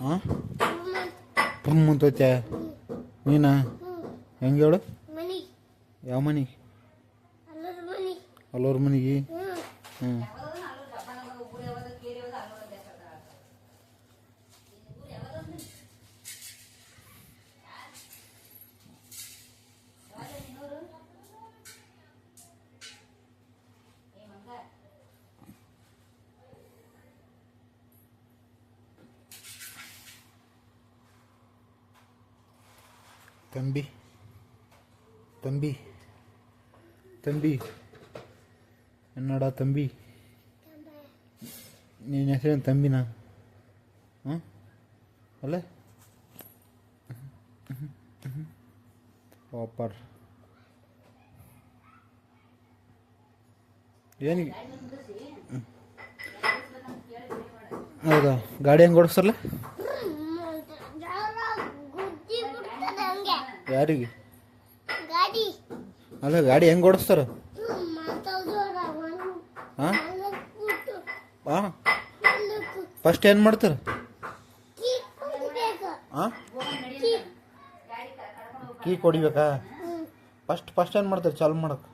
ಹಾಂ ಪುಮ್ ಅಂತೈತೆ ನೀನಾ ಹೆಂಗೆ ಹೇಳು ಯಾವ ಮನೆ ಅಲ್ಲೋರ ಮನೆಗೆ ಹ್ಞೂ ತಂಬಿ ತಂಬಿ ತಂಬಿ ಎನ್ನಡ ತಂಬಿ ನೀನು ಹೆಸರೇನು ತಂಬಿನಾ ಹಾಂ ಅಲ್ಲ ಪಾಪರ್ ಏನಿಗೆ ಹೌದಾ ಗಾಡಿ ಹೆಂಗೆ ಓಡಿಸ್ತಾರಲ್ಲ ಯಾರಿಗೆ ಅಲ್ಲ ಗಾಡಿ ಹೆಂಗೆ ಓಡಿಸ್ತಾರ ಹಾಂ ಹಾಂ ಫಸ್ಟ್ ಏನು ಮಾಡ್ತಾರೆ ಹಾಂ ಕೀ ಕೊಡಿಬೇಕಾ ಫಸ್ಟ್ ಏನು ಮಾಡ್ತಾರೆ ಚಾಲು ಮಾಡಕ್ಕೆ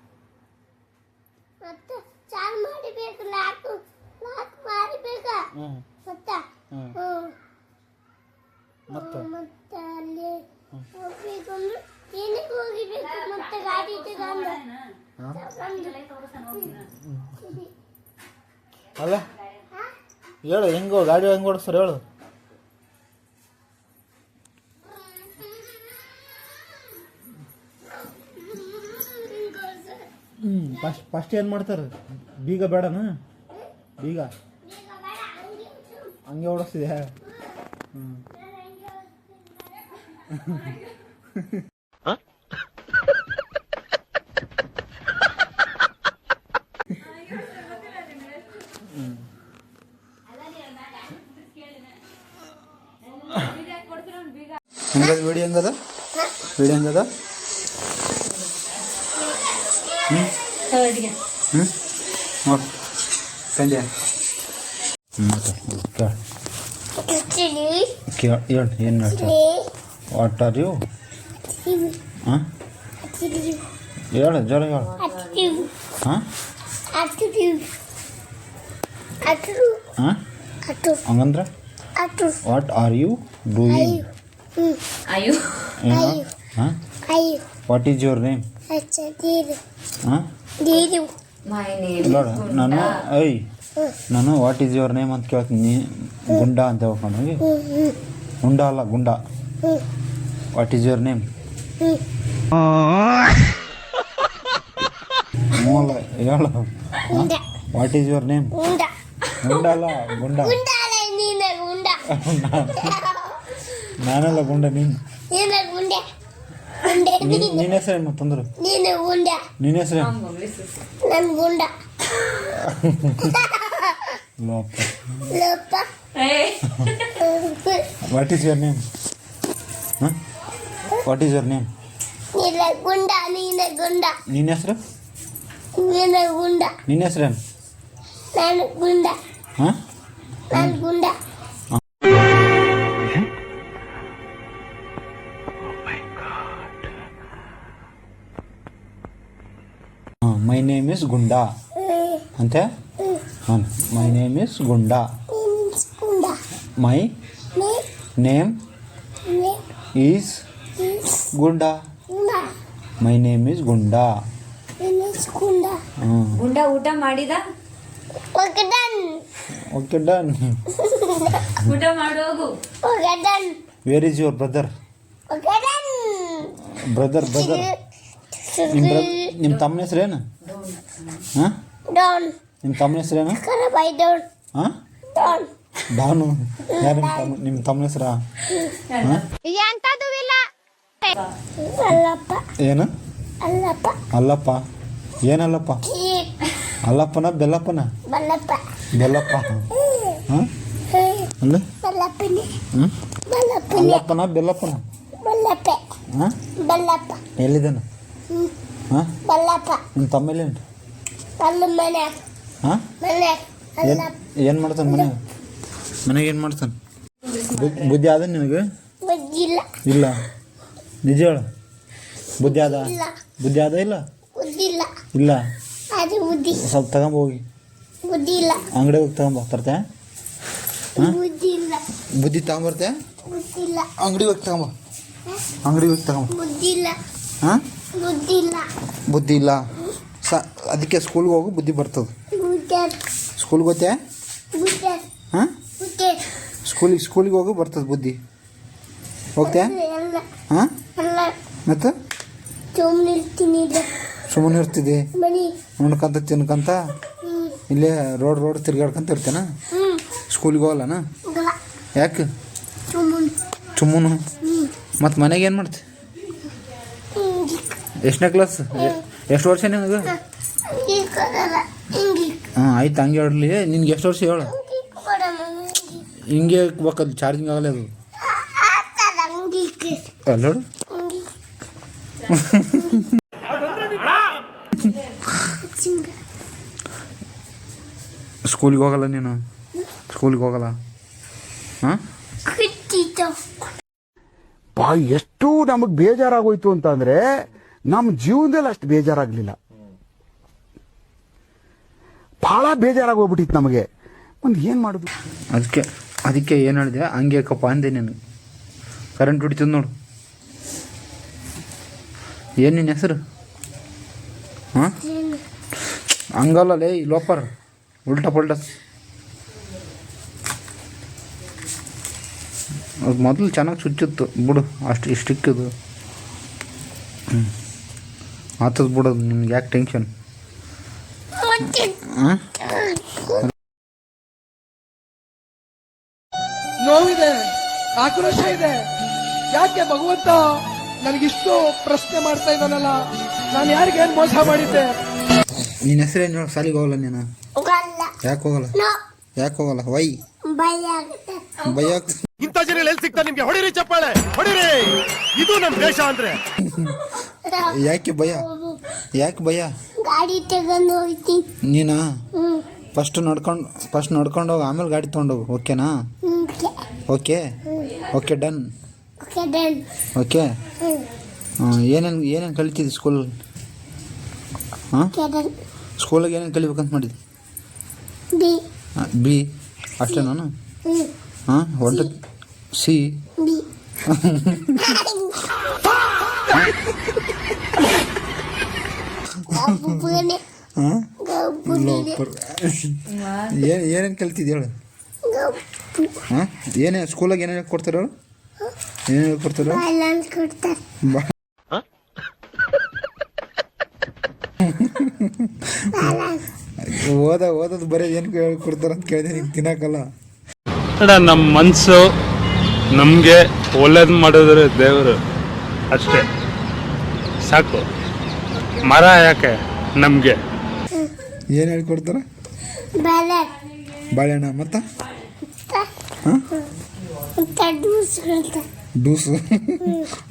ಹ್ಞೂ ಮತ್ತೆ ಅಲ್ಲ ಹೇಳು ಹೆಂಗೋ ಗಾಡಿ ಹೆಂಗೆ ಓಡಿಸ್ತಾರೆ ಹೇಳು ಫಸ್ಟ್ ಏನು ಮಾಡ್ತಾರೆ ಬೀಗ ಬೇಡನಾ ಬೀಗ ಹಂಗೆ ಓಡಿಸ್ತಿದೆ ಹ್ಞೂ ಹೆಂಗದ ವಿಡಿಯೋ ಹೆಂಗದ ವಿಡಿಯೋ ಹೆಂಗದ ಸಂಜೆ ಹೇಳು ಏನು ಮಾಡ್ತಾರೆ ವಾಟ್ ಆರ್ ಯು ಹಾಂ ಹೇಳು ಜೋರ ಹೇಳು ಹಾಂ ಹಾಂ ಹಂಗಂದ್ರೆ ವಾಟ್ ಆರ್ ಯು ಡೂಯಿಂಗ್ ಹಾಂ ವಾಟ್ ಈಸ್ ಯುವರ್ ನೇಮ್ ಹಾಂ ನೋಡು ನಾನು ವಾಟ್ ಈಸ್ ಯುವರ್ ನೇಮ್ ಅಂತ ಕೇಳ್ತೀನಿ ಗುಂಡ ಅಂತ ಹೇಳ್ಕೊಂಡು ಗುಂಡ ಅಲ್ಲ ಗುಂಡ ವಾಟ್ ಈಸ್ ಯುವರ್ ನೇಮ್ ಮೂಲ ಹೇಳು ವಾಟ್ ಈಸ್ ಯುವರ್ ನೇಮ್ ಗುಂಡ ಅಲ್ಲ ಗುಂಡ ನಾನಲ್ಲ ಗುಂಡ ನೀನು ನಿನ್ನ ಹೆಸರೇನು ತಂದ್ರು ನಿನ್ನ ಹೆಸರೇನು ವಾಟ್ ಈಸ್ ಯುವರ್ ನೇಮ್ ಹಾಂ ವಾಟ್ ಈಸ್ ಯುವರ್ ನೇಮ್ ನಿನ್ನ ಹೆಸರು ನಿನ್ನ ಹೆಸರೇನು ಹಾಂ ಮೈ ನೇಮ್ ಇಸ್ ಗುಂಡಾ ಅಂತೆ ಹಾಂ my name is Gunda my name is Gunda my name is Gunda Gunda ಊಟ ಮಾಡಿದ ಓಕೆ ಡನ್ ಊಟ ಮಾಡೋಗು where is your brother brother ನಿಮ್ಮ ತಮ್ಮನ ಹೆಸರೇನು ಹಾಂ ನಿಮ್ಮ ತಮ್ಮನ ಹೆಸರೇನು ಹಾಂ ಡಾನು ಯಾರು ನಿಮ್ಮ ತಮ್ಮನ ಹೆಸರಾ ಹಾಂ ಏನು ಅಲ್ಲಪ್ಪ ಏನಲ್ಲಪ್ಪ ಅಲ್ಲಪ್ಪನ ಬೆಲ್ಲಪ್ಪನ ಬೆಲ್ಲಪ್ಪ ಹಾಂ ಅಲ್ಲ ಅಲ್ಲಪ್ಪನ ಬೆಲ್ಲಪ್ಪನ ಹಾಂ ಎಲ್ಲಿದ್ದಾನ ಹಾಂ ನಿಮ್ಮ ತಮ್ಮ ಎಲ್ಲಿಂಟ ಹಾಂ ಏನು ಮಾಡ್ತಾನೆ ಮನೆಗೆ ಏನು ಮಾಡ್ತಾನೆ ಬುದ್ಧಿ ಆದ ನಿನಗೆ? ಬುದ್ಧಿಲ್ಲ. ಇಲ್ಲ, ನಿಜ ಹೇಳು. ಬುದ್ಧಿ ಆದ? ಇಲ್ಲ. ಬುದ್ಧಿ ಆದ ಇಲ್ಲ? ಬುದ್ಧಿಲ್ಲ. ಇಲ್ಲ. ಅದು ಬುದ್ಧಿ. ಸ್ವಲ್ಪ ತಗೊಂಬೋಗಿ, ಬುದ್ಧಿಲ್ಲ. ಅಂಗಡಿ ಹೋಗಿ ತಗೊಂಬ. ತರ್ತೆ? ಹಾಂ, ಬುದ್ಧಿಲ್ಲ. ಬುದ್ಧಿ ತಗೊಂಬರ್ತೆ? ಬುದ್ಧಿಲ್ಲ. ಅಂಗಡಿ ಹೋಗಿ ತಗೊಂಬ, ಅಂಗಡಿ ಹೋಗಿ ತಗೊಂಬ. ಬುದ್ಧಿಲ್ಲ. ಹಾಂ, ಬುದ್ಧಿಲ್ಲ. ಬುದ್ಧಿ ಇಲ್ಲ. ಅದಕ್ಕೆ ಸ್ಕೂಲ್ಗೆ ಹೋಗು, ಬುದ್ಧಿ ಬರ್ತದೆ. ಬುದ್ಧಿ. ಸ್ಕೂಲ್ಗೆ ಹೋಗ್ತೆ? ಬುದ್ಧಿ. ಹಾಂ, ಬುದ್ಧಿ. ಸ್ಕೂಲಿಗೆ ಹೋಗು, ಬರ್ತದೆ ಬುದ್ಧಿ. ಹೋಗ್ತೆ? ಎಲ್ಲ. ಹಾಂ, ಎಲ್ಲ. ಮತ್ತು ಸುಮ್ಮನೆ ಇರ್ತೀನಿ ಇಲ್ಲ. ಸುಮ್ಮನೆ ಇರ್ತಿದ್ದೆ, ಬನ್ನಿ. ಉಣ್ಕಂತ ತಿನ್ಕಂತ ಇಲ್ಲೇ ರೋಡ್ ತಿರ್ಗಾಡ್ಕೊಂತ ಇರ್ತೇನ? ಸ್ಕೂಲಿಗೆ ಹೋಗಲ್ಲನ? ಹೋಗಲ್ಲ. ಯಾಕೆ? ಸುಮ್ಮನೆ. ಚುಮ್ಮನು. ಮತ್ತು ಮನೆಗೆ ಏನು ಮಾಡ್ತಿ? ಎಷ್ಟನೇ ಕ್ಲಾಸ್? ಎಷ್ಟು ವರ್ಷ ನಿನಗೆ? ಹಿಂಗೆ ಕೊಡಲ್ಲ. ಹಿಂಗೆ. ಹಾಂ, ಆಯ್ತು, ಹಂಗೆ ಹೇಳಲಿ. ನಿನ್ಗೆ ಎಷ್ಟು ವರ್ಷ ಹೇಳು? ಕೊಡಮ್ಮ. ಹಿಂಗೆ ಬೇಕದು, ಚಾರ್ಜಿಂಗ್ ಆಗಲ್ಲ ಅದು. ಆ ಥರ ಹಿಂಗೆ. ಅಲ್ಲ ನೋಡು. ಸ್ಕೂಲಿಗೆ ಹೋಗಲ್ಲ ನೀನು? ಸ್ಕೂಲಿಗೆ ಹೋಗಲ್ಲ? ಹಾಂ, ಎಷ್ಟು ನಮಗೆ ಬೇಜಾರಾಗೋಯ್ತು ಅಂತಂದ್ರೆ ನಮ್ಮ ಜೀವನದಲ್ಲಿ ಅಷ್ಟು ಬೇಜಾರಾಗ್ಲಿಲ್ಲ. ಬಹಳ ಬೇಜಾರಾಗೋಗ್ಬಿಟ್ಟಿತ್ತು ನಮಗೆ. ಒಂದು ಏನು ಮಾಡೋದು? ಅದಕ್ಕೆ ಏನು ಹೇಳಿದೆ, ಹಂಗೆ ಕಪ್ಪ ಅಂದೆ ನೀನು. ಕರೆಂಟ್ ಹೊಡಿತದ ನೋಡು. ಏನು ನಿನ್ನ ಹೆಸರು? ಹಾಂ, ಹಂಗಲ್ಲೇ ಲೋಪರ್, ಉಲ್ಟಾ ಪಲ್ಟ. ಅದು ಮೊದಲು ಚೆನ್ನಾಗಿ ಚುಚ್ಚಿತ್ತು ಬಿಡು, ಅಷ್ಟು ಇಷ್ಟಿಕ್ಕದು. ಆತದ ಬಿಡೋದು, ನಿಮ್ಗೆ ಯಾಕೆ ಟೆನ್ಷನ್? ಹಾಂ, ನೋವಿದೆ, ಆಕ್ರೋಶ ಇದೆ. ಯಾಕೆ ಭಗವಂತ ನನಗಿಷ್ಟು ಪ್ರಶ್ನೆ ಮಾಡ್ತಾ ಇದ್ದಾನಲ್ಲ? ನಾನು ಯಾರಿಗೇನು ಮೋಸ ಮಾಡಿದ್ದೆ? ನಿನ್ನ ಹೆಸರೇನು ಹೇಳು? ಸಾಲಿಗೆ ಹೋಗಲ್ಲ ನೀನು? ಹೋಗಲ್ಲ. ಯಾಕೆ ಹೋಗಲ್ಲ? ಯಾಕೆ ಹೋಗಲ್ಲ? ವೈ ಭಯ ಆಗುತ್ತೆ. ಭಯ ಆಗ್ತದೆ. ಇಂಥ ಜನ ಎಲ್ಲಿ ಸಿಗ್ತಾರೆ ನಿಮ್ಗೆ? ಹೊಡಿರಿ ಚಪ್ಪಾಳೆ, ಹೊಡಿರಿ. ಇದು ನಮ್ಮ ದೇಶ ಅಂದ್ರೆ. ಯಾಕೆ ಭಯ? ಯಾಕೆ ಭಯ? ಗಾಡಿ ತಗೊಂಡು ಹೋಗ್ತೀನಿ. ನೀನಾ? ಫಸ್ಟ್ ನಡ್ಕೊಂಡು ಹೋಗಿ, ಆಮೇಲೆ ಗಾಡಿ ತೊಗೊಂಡೋಗು. ಓಕೆನಾ? Okay okay, done. Okay, done. Okay. ಏನೇನು ಕಲಿತಿದ್ದಿ ಸ್ಕೂಲ್? ಹಾಂ, ಡನ್. ಸ್ಕೂಲಾಗ ಏನೇನು ಕಲಿಬೇಕಂತ ಮಾಡಿದ್ದೆ? ಬಿ. ಬಿ ಅಷ್ಟೇ ನಾನು? ಹಾಂ, ಒಟ್ಟು ಸಿ. ಬಿ. ಗಬ್ಬುನೆ. ಹಾಂ, ಗಬ್ಬುನೆ. ಏನೇನು ಕಲಿತಿದ್ದೆ ಹೇಳು? ಗಬ್ಬು. ಹಾಂ, ಸ್ಕೂಲಾಗ ಏನೇನು ಕೊಡ್ತಾರೆ ಹೇಳು? ಏನೇನು ಕೊಡ್ತಾರೆ? ಬ್ಯಾಲೆನ್ಸ್ ಕೊಡ್ತಾರೆ. ಓದೋದು ಬರೀ ಏನು ಕೊಡ್ತಾರೆ ಅಂತ ಕೇಳಿದೆ, ನಿಂಗೆ ತಿನ್ನಕ್ಕಲ್ಲ. ನಮ್ಮ ಮನಸ್ಸು ನಮಗೆ ಒಳ್ಳೇದು ಮಾಡಿದ್ರೆ ದೇವರು ಅಷ್ಟೇ ಸಾಕು. ಮರ ಯಾಕೆ ನಮಗೆ? ಏನು ಹೇಳ್ಕೊಡ್ತಾರೆ? ಬಾಳೆಹಣ್ಣ ಮತ್ತು ಹಾಂ,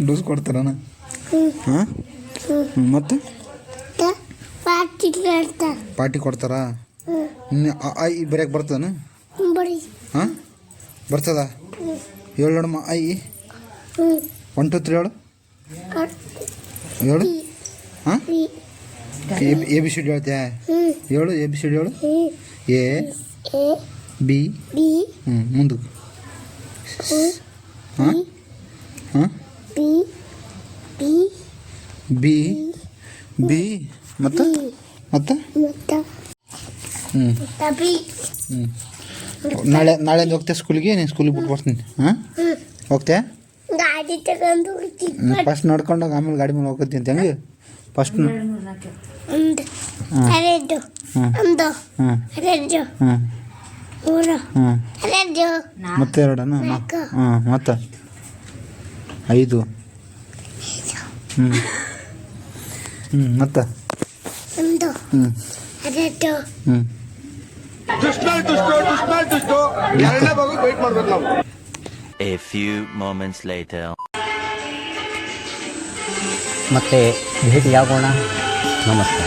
ಡೂಸ್ ಕೊಡ್ತಾರಣ್ಣ? ಹಾಂ, ಮತ್ತು ಪಾರ್ಟಿ ಕೊಡ್ತಾರಾ? ಐ ಬರೆಯಕ್ಕೆ ಬರ್ತದನ? ಹಾಂ, ಬರ್ತದ? ಹೇಳು ನೋಡಮ್ಮ. ಐ 1 2 3 ಹೇಳು. ಹಾಂ, ಎ ಬಿ ಸಿ ಡಿ ಹೇಳ್ತೀಯ? ಹೇಳು, ಎ ಬಿ ಸಿ ಡಿ ಹೇಳು. A B. ಮುಂದಕ್ಕೆ. ಹಾಂ ಹಾಂ, ಬಿ ಬಿ ಮತ್ತು ನಾಳೆ ಹೋಗ್ತೇ ಸ್ಕೂಲಿಗೆ? ನೀನು ಸ್ಕೂಲಿಗೆ ಬಿಟ್ಟು ಬರ್ತೀನಿ. ಹಾಂ, ಹೋಗ್ತೇ? ಗಾಡಿ ತಗೊಂಡು ಹೋಗ್ತೀನಿ. ಫಸ್ಟ್ ನಡ್ಕೊಂಡೋಗಿ ಆಮೇಲೆ ಗಾಡಿ ಮೇಲೆ ಹೋಗ್ತೀನಿ ಅಂತ. ಹೆಂಗೆ ಫಸ್ಟ್? ಒಂದು ಎರಡು ಒಂದು ಎರಡು ಮೂರು ಎರಡು ಮತ್ತೆ ಎರಡನ? ಹಾಂ, ಮತ್ತೆ 5. ಮತ್ತೆ ಒಂದು ಎರಡು ಎರಡನೇ ಭಾಗಕ್ಕೆ ವೇಟ್ ಮಾಡ್ಬೇಕು ನಾವು. A few moments later. ಮತ್ತೆ ಭೇಟಿಯಾಗೋಣ. ನಮಸ್ಕಾರ.